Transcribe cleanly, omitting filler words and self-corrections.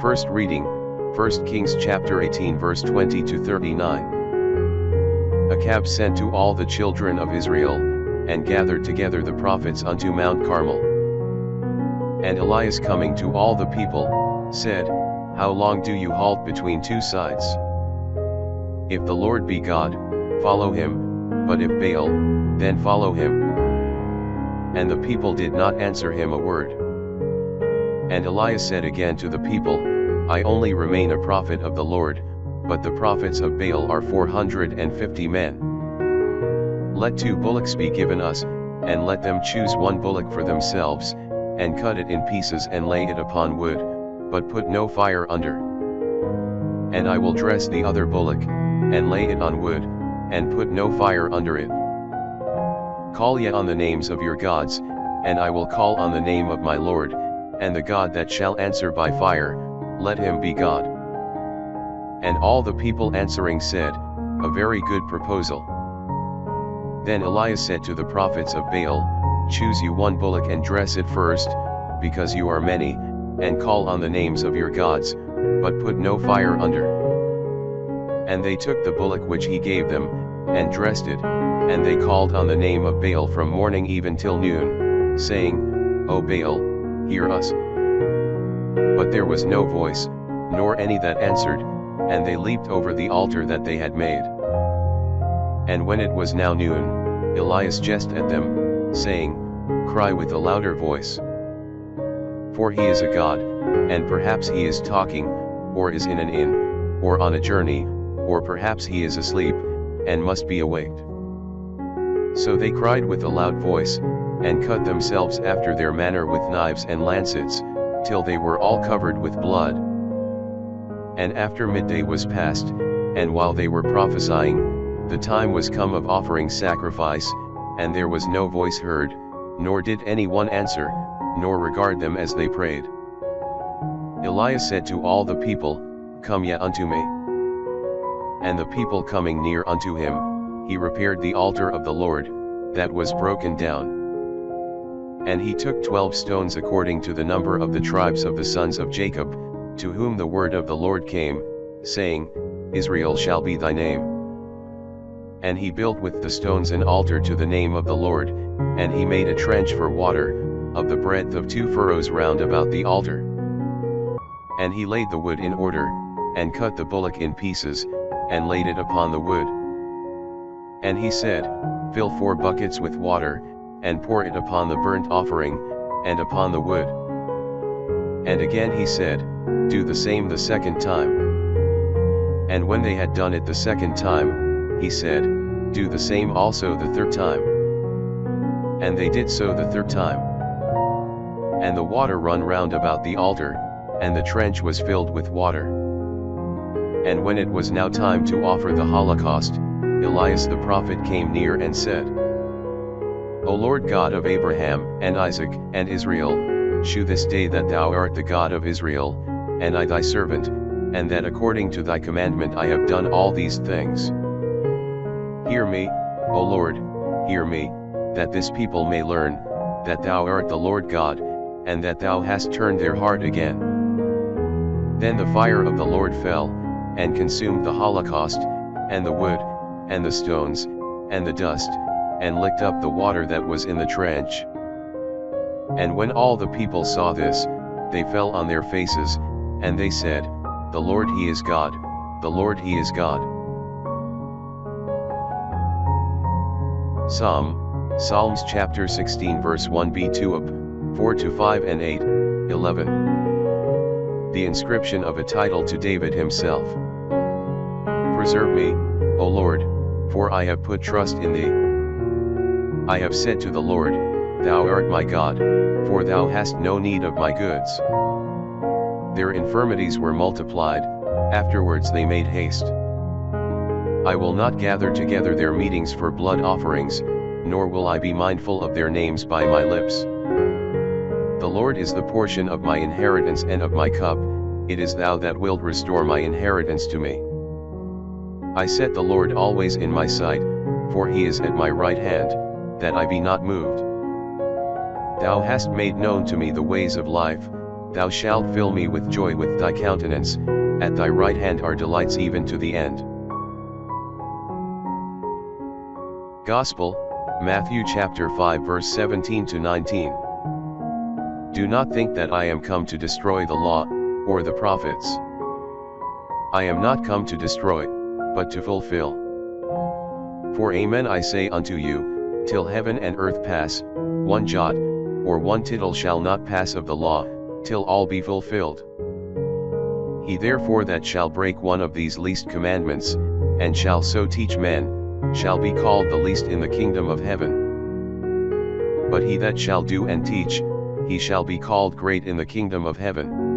First reading, 1 Kings chapter 18 verse 20 to 39. Achab sent to all the children of Israel, and gathered together the prophets unto Mount Carmel. And Elias coming to all the people, said, How long do you halt between two sides? If the Lord be God, follow him, but if Baal, then follow him. And the people did not answer him a word. And Elias said again to the people, I only remain a prophet of the Lord, but the prophets of Baal are 450 men. Let 2 bullocks be given us, and let them choose 1 bullock for themselves, and cut it in pieces and lay it upon wood, but put no fire under. And I will dress the other bullock, and lay it on wood, and put no fire under it. Call ye on the names of your gods, and I will call on the name of my Lord, and the God that shall answer by fire, let him be God. And all the people answering said, A very good proposal. Then Elias said to the prophets of Baal, Choose you 1 bullock and dress it first, because you are many, and call on the names of your gods, but put no fire under. And they took the bullock which he gave them, and dressed it, and they called on the name of Baal from morning even till noon, saying, O Baal, hear us. But there was no voice, nor any that answered, and they leaped over the altar that they had made. And when it was now noon, Elias jested at them, saying, Cry with a louder voice. For he is a god, and perhaps he is talking, or is in an inn, or on a journey, or perhaps he is asleep, and must be awaked. So they cried with a loud voice, and cut themselves after their manner with knives and lancets, till they were all covered with blood. And after midday was past, and while they were prophesying, the time was come of offering sacrifice, and there was no voice heard, nor did any one answer, nor regard them as they prayed. Elias said to all the people, Come ye unto me. And the people coming near unto him, he repaired the altar of the Lord, that was broken down. And he took 12 stones according to the number of the tribes of the sons of Jacob, to whom the word of the Lord came, saying, Israel shall be thy name. And he built with the stones an altar to the name of the Lord, and he made a trench for water, of the breadth of 2 furrows round about the altar. And he laid the wood in order, and cut the bullock in pieces, and laid it upon the wood. And he said, Fill 4 buckets with water, and pour it upon the burnt offering, and upon the wood. And again he said, Do the same the second time. And when they had done it the second time, he said, Do the same also the third time. And they did so the third time. And the water run round about the altar, and the trench was filled with water. And when it was now time to offer the holocaust, Elias the prophet came near and said, O Lord God of Abraham, and Isaac, and Israel, shew this day that thou art the God of Israel, and I thy servant, and that according to thy commandment I have done all these things. Hear me, O Lord, hear me, that this people may learn, that thou art the Lord God, and that thou hast turned their heart again. Then the fire of the Lord fell, and consumed the holocaust, and the wood, and the stones, and the dust, and licked up the water that was in the trench. And when all the people saw this, they fell on their faces, and they said, The Lord he is God, the Lord he is God. Psalms chapter 16 verse 1b2 up, 4 to 5 and 8, 11. The inscription of a title to David himself. Preserve me, O Lord, for I have put trust in thee. I have said to the Lord, Thou art my God, for thou hast no need of my goods. Their infirmities were multiplied, afterwards they made haste. I will not gather together their meetings for blood offerings, nor will I be mindful of their names by my lips. The Lord is the portion of my inheritance and of my cup, it is thou that wilt restore my inheritance to me. I set the Lord always in my sight, for he is at my right hand, that I be not moved. Thou hast made known to me the ways of life, Thou shalt fill me with joy with thy countenance, at thy right hand are delights even to the end. Gospel, Matthew chapter 5 verse 17 to 19. Do not think that I am come to destroy the law, or the prophets. I am not come to destroy, but to fulfill. For amen I say unto you, till heaven and earth pass, one jot, or one tittle shall not pass of the law, till all be fulfilled. He therefore that shall break one of these least commandments, and shall so teach men, shall be called the least in the kingdom of heaven. But he that shall do and teach, he shall be called great in the kingdom of heaven.